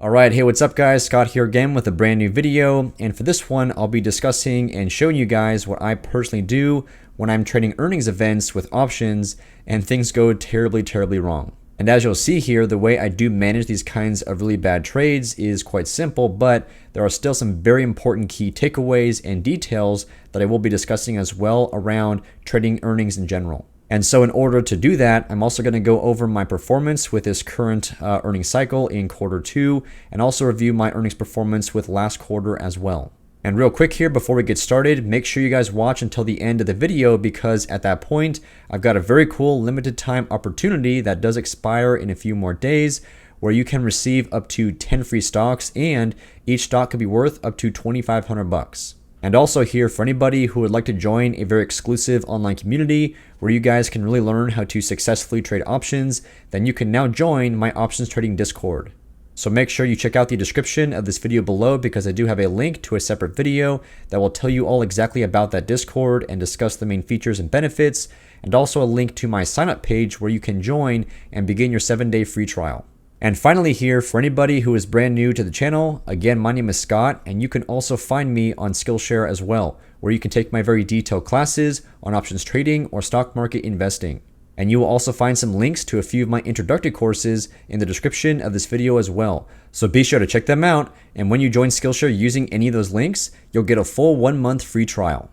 Alright, hey, what's up guys? Scott here again with a brand new video, and for this one I'll be discussing and showing you guys what I personally do when I'm trading earnings events with options and things go terribly wrong. And as you'll see here, the way I do manage these kinds of really bad trades is quite simple, but there are still some very important key takeaways and details that I will be discussing as well around trading earnings in general. And so in order to do that, I'm also going to go over my performance with this current earnings cycle in Q2 and also review my earnings performance with last quarter as well. And real quick here before we get started, make sure you guys watch until the end of the video because at that point, I've got a very cool limited time opportunity that does expire in a few more days where you can receive up to 10 free stocks and each stock could be worth up to $2,500. And also here for anybody who would like to join a very exclusive online community where you guys can really learn how to successfully trade options, then you can now join my options trading Discord. So make sure you check out the description of this video below because I do have a link to a separate video that will tell you all exactly about that Discord and discuss the main features and benefits, and also a link to my sign up page where you can join and begin your 7-day free trial. And finally here, for anybody who is brand new to the channel, again, my name is Scott, and you can also find me on SKILLSHARE as well, where you can take my very detailed classes on options trading or stock market investing. And you will also find some links to a few of my introductory courses in the description of this video as well. So be sure to check them out, and when you join SKILLSHARE using any of those links, you'll get a full 1-month free trial.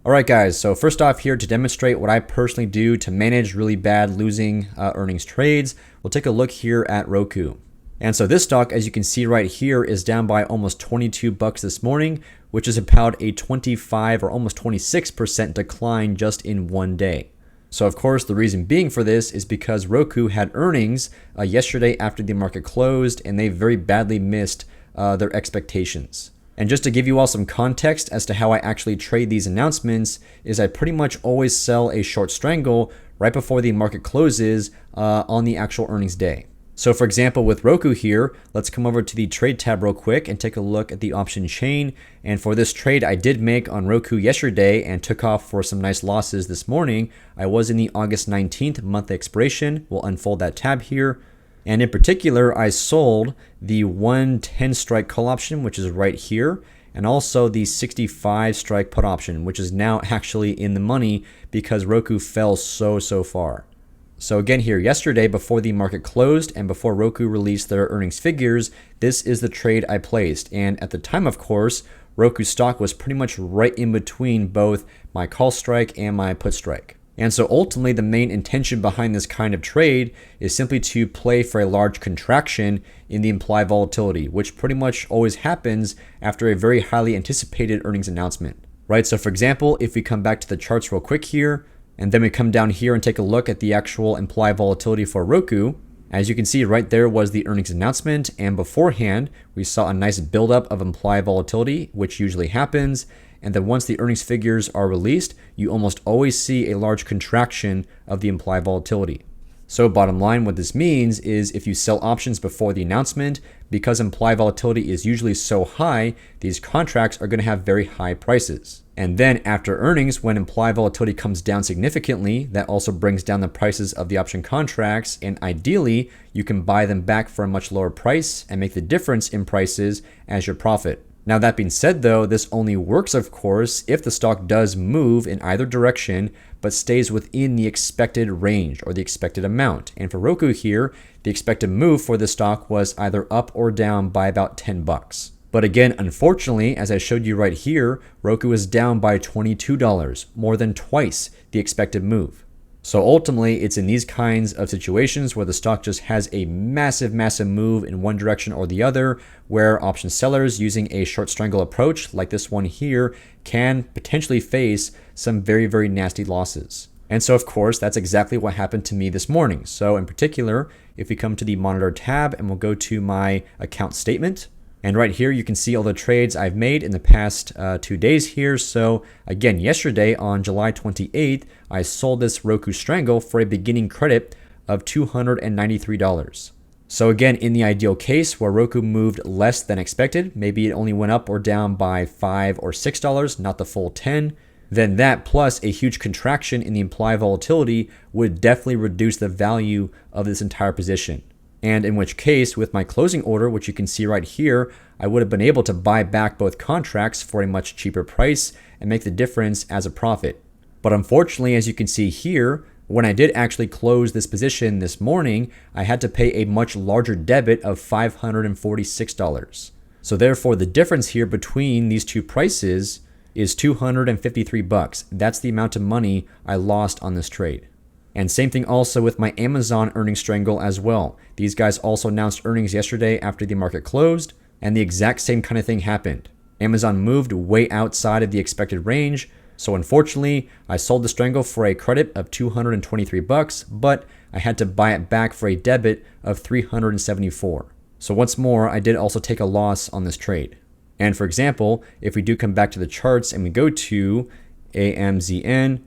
Alright guys, so first off here to demonstrate what I personally do to manage really bad losing earnings trades, we'll take a look here at ROKU. And so this stock, as you can see right here, is down by almost 22 bucks this morning, which is about a 25 or almost 26% decline just in one day. So of course, the reason being for this is because ROKU had earnings yesterday after the market closed, and they very badly missed their expectations. And just to give you all some context as to how I actually trade these announcements is I pretty much always sell a short strangle right before the market closes on the actual earnings day. So for example, with ROKU here, let's come over to the trade tab real quick and take a look at the option chain. And for this trade I did make on ROKU yesterday and took off for some nice losses this morning, I was in the August 19th monthly expiration. We'll unfold that tab here. And in particular, I sold the 110 strike call option, which is right here, and also the 65 strike put option, which is now actually in the money because ROKU fell so far. So again here, yesterday before the market closed and before ROKU released their earnings figures, this is the trade I placed. And at the time, of course, ROKU stock was pretty much right in between both my call strike and my put strike. And so ultimately the main intention behind this kind of trade is simply to play for a large contraction in the implied volatility, which pretty much always happens after a very highly anticipated earnings announcement, right? So for example, if we come back to the charts real quick here, and then we come down here and take a look at the actual implied volatility for ROKU, as you can see right there was the earnings announcement, and beforehand we saw a nice buildup of implied volatility, which usually happens. And then once the earnings figures are released, you almost always see a large contraction of the implied volatility. So bottom line, what this means is if you sell options before the announcement, because implied volatility is usually so high, these contracts are going to have very high prices. And then after earnings, when implied volatility comes down significantly, that also brings down the prices of the option contracts, and ideally, you can buy them back for a much lower price and make the difference in prices as your profit. Now that being said though, this only works of course if the stock does move in either direction but stays within the expected range or the expected amount. And for ROKU here, the expected move for the stock was either up or down by about 10 bucks. But again, unfortunately, as I showed you right here, ROKU is down by $22, more than twice the expected move. So ultimately, it's in these kinds of situations where the stock just has a massive move in one direction or the other, where option sellers using a short strangle approach like this one here can potentially face some very nasty losses. And so of course, that's exactly what happened to me this morning. So in particular, if we come to the monitor tab and we'll go to my account statement, and right here, you can see all the trades I've made in the past 2 days here. So again, yesterday on July 28th, I sold this ROKU strangle for a beginning credit of $293. So again, in the ideal case where ROKU moved less than expected, maybe it only went up or down by $5 or $6, not the full 10, then that plus a huge contraction in the implied volatility would definitely reduce the value of this entire position. And in which case, with my closing order, which you can see right here, I would have been able to buy back both contracts for a much cheaper price and make the difference as a profit. But unfortunately, as you can see here, when I did actually close this position this morning, I had to pay a much larger debit of $546. So therefore, the difference here between these two prices is $253. That's the amount of money I lost on this trade. And same thing also with my Amazon earnings strangle as well. These guys also announced earnings yesterday after the market closed, and the exact same kind of thing happened. Amazon moved way outside of the expected range, so unfortunately, I sold the strangle for a credit of $223, but I had to buy it back for a debit of $374. So once more, I did also take a loss on this trade. And for example, if we do come back to the charts and we go to AMZN,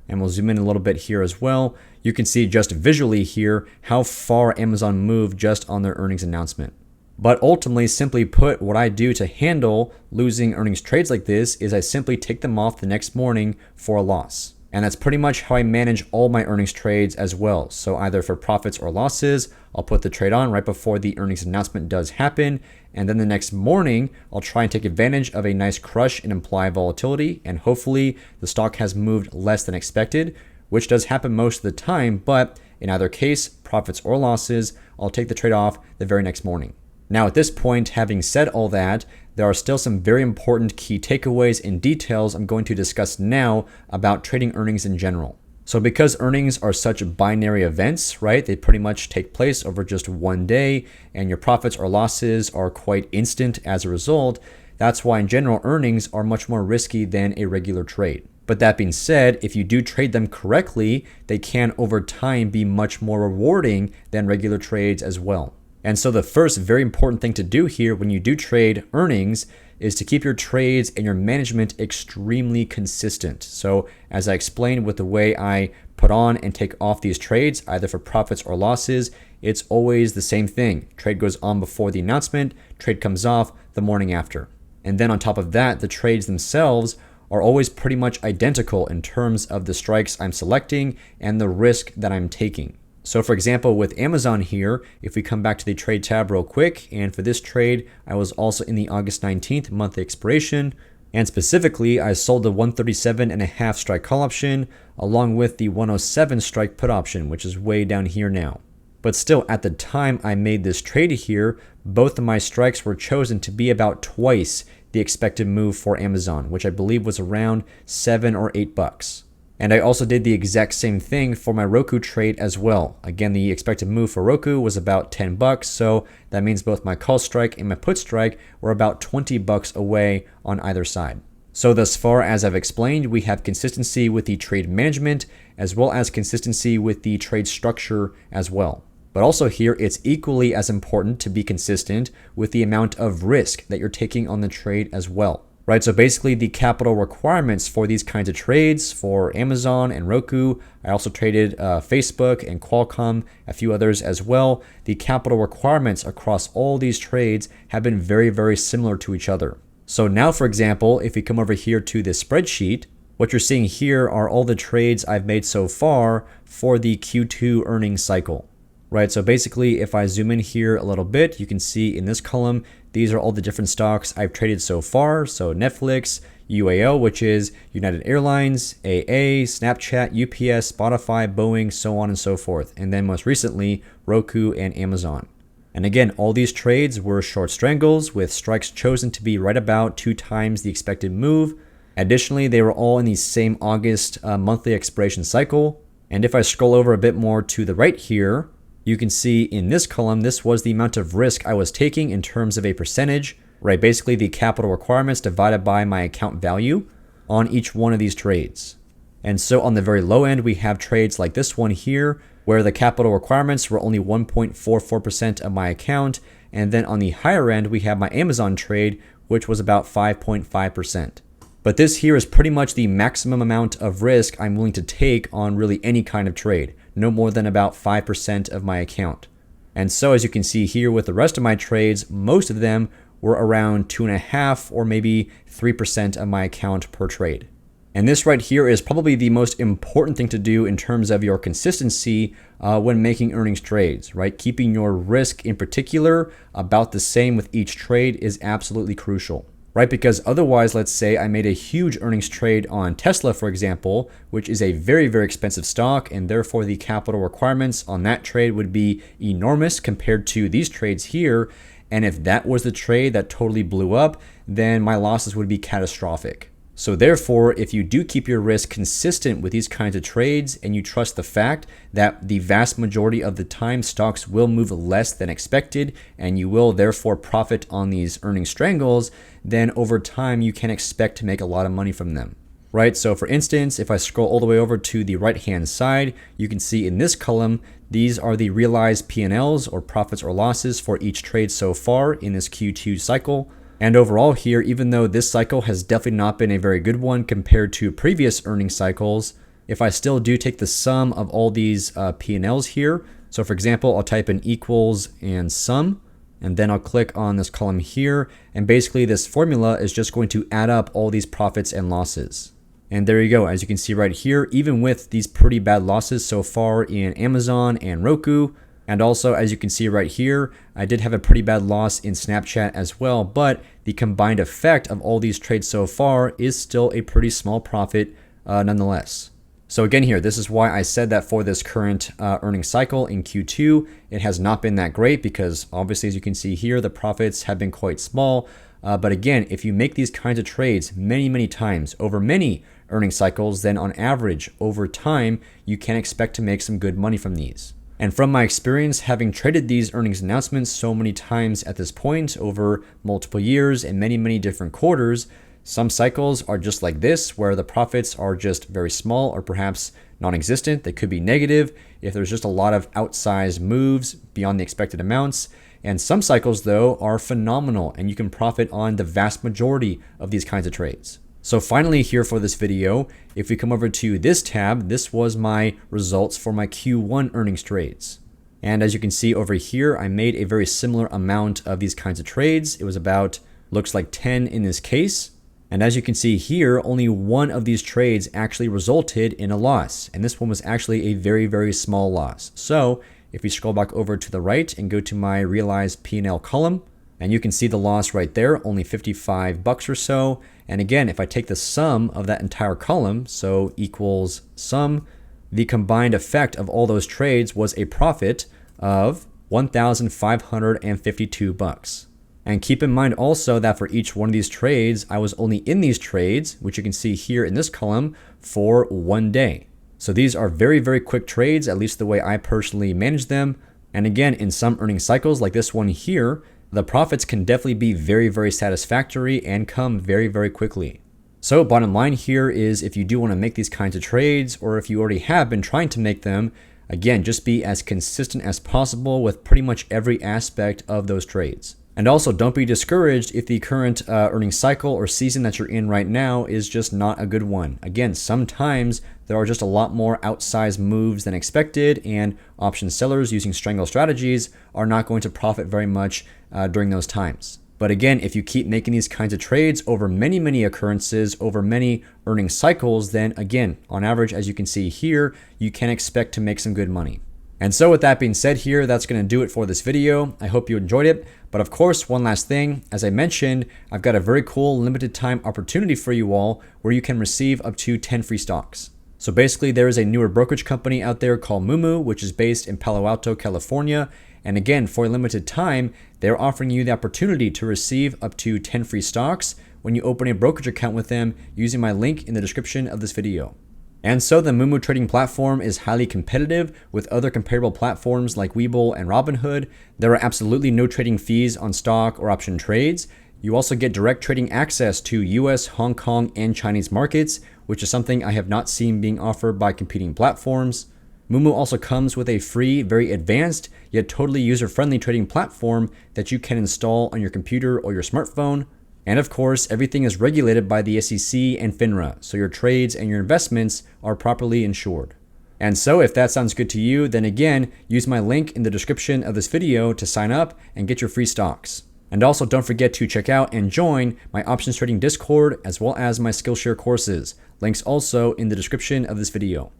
and we'll zoom in a little bit here as well, you can see just visually here how far Amazon moved just on their earnings announcement. But ultimately, simply put, what I do to handle losing earnings trades like this is I simply take them off the next morning for a loss. And that's pretty much how I manage all my earnings trades as well. So either for profits or losses, I'll put the trade on right before the earnings announcement does happen. And then the next morning, I'll try and take advantage of a nice crush in implied volatility. And hopefully the stock has moved less than expected, which does happen most of the time. But in either case, profits or losses, I'll take the trade off the very next morning. Now at this point, having said all that, there are still some very important key takeaways and details I'm going to discuss now about trading earnings in general. So because earnings are such binary events, right, they pretty much take place over just one day, and your profits or losses are quite instant as a result. That's why in general, earnings are much more risky than a regular trade. But that being said, if you do trade them correctly, they can over time be much more rewarding than regular trades as well. And so the first very important thing to do here when you do trade earnings is to keep your trades and your management extremely consistent. So as I explained with the way I put on and take off these trades, either for profits or losses, it's always the same thing. Trade goes on before the announcement, trade comes off the morning after. And then on top of that, the trades themselves are always pretty much identical in terms of the strikes I'm selecting and the risk that I'm taking. So for example, with Amazon here, if we come back to the trade tab real quick, and for this trade, I was also in the August 19th monthly expiration, and specifically, I sold the 137.5 strike call option along with the 107 strike put option, which is way down here now. But still, at the time I made this trade here, both of my strikes were chosen to be about twice the expected move for Amazon, which I believe was around $7 or $8. And I also did the exact same thing for my ROKU trade as well. Again, the expected move for ROKU was about $10, so that means both my call strike and my put strike were about $20 away on either side. So thus far, as I've explained, we have consistency with the trade management as well as consistency with the trade structure as well. But also here, it's equally as important to be consistent with the amount of risk that you're taking on the trade as well. Right, so basically the capital requirements for these kinds of trades for Amazon and ROKU, I also traded Facebook and Qualcomm, a few others as well. The capital requirements across all these trades have been very, very similar to each other. So now, for example, if we come over here to this spreadsheet, what you're seeing here are all the trades I've made so far for the Q2 earnings cycle. Right, so basically if I zoom in here a little bit, you can see in this column, these are all the different stocks I've traded so far. So Netflix, UAO, which is United Airlines, AA, Snapchat, UPS, Spotify, Boeing, so on and so forth. And then most recently, ROKU and Amazon. And again, all these trades were short strangles with strikes chosen to be right about 2 times the expected move. Additionally, they were all in the same August monthly expiration cycle. And if I scroll over a bit more to the right here, you can see in this column, this was the amount of risk I was taking in terms of a percentage, right? Basically the capital requirements divided by my account value on each one of these trades. And so on the very low end, we have trades like this one here, where the capital requirements were only 1.44% of my account. And then on the higher end, we have my Amazon trade, which was about 5.5%. But this here is pretty much the maximum amount of risk I'm willing to take on really any kind of trade, no more than about 5% of my account. And so as you can see here with the rest of my trades, most of them were around 2.5 or maybe 3% of my account per trade. And this right here is probably the most important thing to do in terms of your consistency when making earnings trades, right? Keeping your risk in particular about the same with each trade is absolutely crucial, right? Because otherwise, let's say I made a huge earnings trade on Tesla, for example, which is a very, very expensive stock, and therefore the capital requirements on that trade would be enormous compared to these trades here. And if that was the trade that totally blew up, then my losses would be catastrophic. So therefore, if you do keep your risk consistent with these kinds of trades and you trust the fact that the vast majority of the time stocks will move less than expected and you will therefore profit on these earning strangles, then over time you can expect to make a lot of money from them, right? So for instance, if I scroll all the way over to the right-hand side, you can see in this column, these are the realized P&Ls or profits or losses for each trade so far in this Q2 cycle. And overall here, even though this cycle has definitely not been a very good one compared to previous earnings cycles, if I still do take the sum of all these P&Ls here, so for example, I'll type in equals and sum, and then I'll click on this column here, and basically this formula is just going to add up all these profits and losses. And there you go, as you can see right here, even with these pretty bad losses so far in Amazon and Roku, and also, as you can see right here, I did have a pretty bad loss in Snapchat as well, but the combined effect of all these trades so far is still a pretty small profit nonetheless. So again here, this is why I said that for this current earnings cycle in Q2, it has not been that great because obviously, as you can see here, the profits have been quite small. But again, if you make these kinds of trades many, many times over many earnings cycles, then on average, over time, you can expect to make some good money from these. And from my experience, having traded these earnings announcements so many times at this point over multiple years and many, many different quarters, some cycles are just like this, where the profits are just very small or perhaps non-existent. They could be negative if there's just a lot of outsized moves beyond the expected amounts. And some cycles, though, are phenomenal, and you can profit on the vast majority of these kinds of trades. So finally here for this video, if we come over to this tab, this was my results for my Q1 earnings trades. And as you can see over here, I made a very similar amount of these kinds of trades. It was about, looks like 10 in this case. And as you can see here, only one of these trades actually resulted in a loss. And this one was actually a very, very small loss. So if we scroll back over to the right and go to my realized P&L column, and you can see the loss right there, only $55 or so. And again, if I take the sum of that entire column, so equals sum, the combined effect of all those trades was a profit of $1,552. And keep in mind also that for each one of these trades, I was only in these trades, which you can see here in this column, for 1 day. So these are very, very quick trades, at least the way I personally manage them. And again, in some earnings cycles like this one here, the profits can definitely be very, very satisfactory and come very, very quickly. So bottom line here is if you do want to make these kinds of trades, or if you already have been trying to make them, again, just be as consistent as possible with pretty much every aspect of those trades. And also don't be discouraged if the current earnings cycle or season that you're in right now is just not a good one. Again, sometimes there are just a lot more outsized moves than expected, and option sellers using strangle strategies are not going to profit very much during those times. But again, if you keep making these kinds of trades over many, many occurrences, over many earnings cycles, then again, on average, as you can see here, you can expect to make some good money. And so with that being said here, that's going to do it for this video. I hope you enjoyed it. But of course, one last thing, as I mentioned, I've got a very cool limited time opportunity for you all where you can receive up to 10 free stocks. So basically, there is a newer brokerage company out there called Moomoo, which is based in Palo Alto, California. And again, for a limited time, they're offering you the opportunity to receive up to 10 free stocks when you open a brokerage account with them using my link in the description of this video. And so the Moomoo trading platform is highly competitive with other comparable platforms like Webull and Robinhood. There are absolutely no trading fees on stock or option trades. You also get direct trading access to US, Hong Kong, and Chinese markets, which is something I have not seen being offered by competing platforms. Moomoo also comes with a free, very advanced, yet totally user-friendly trading platform that you can install on your computer or your smartphone. And of course, everything is regulated by the SEC and FINRA, so your trades and your investments are properly insured. And so if that sounds good to you, then again, use my link in the description of this video to sign up and get your free stocks. And also don't forget to check out and join my options trading Discord as well as my Skillshare courses. Links also in the description of this video.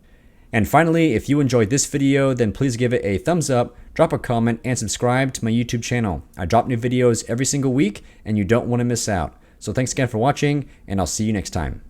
And finally, if you enjoyed this video, then please give it a thumbs up, drop a comment, and subscribe to my YouTube channel. I drop new videos every single week and you don't want to miss out. So thanks again for watching, and I'll see you next time.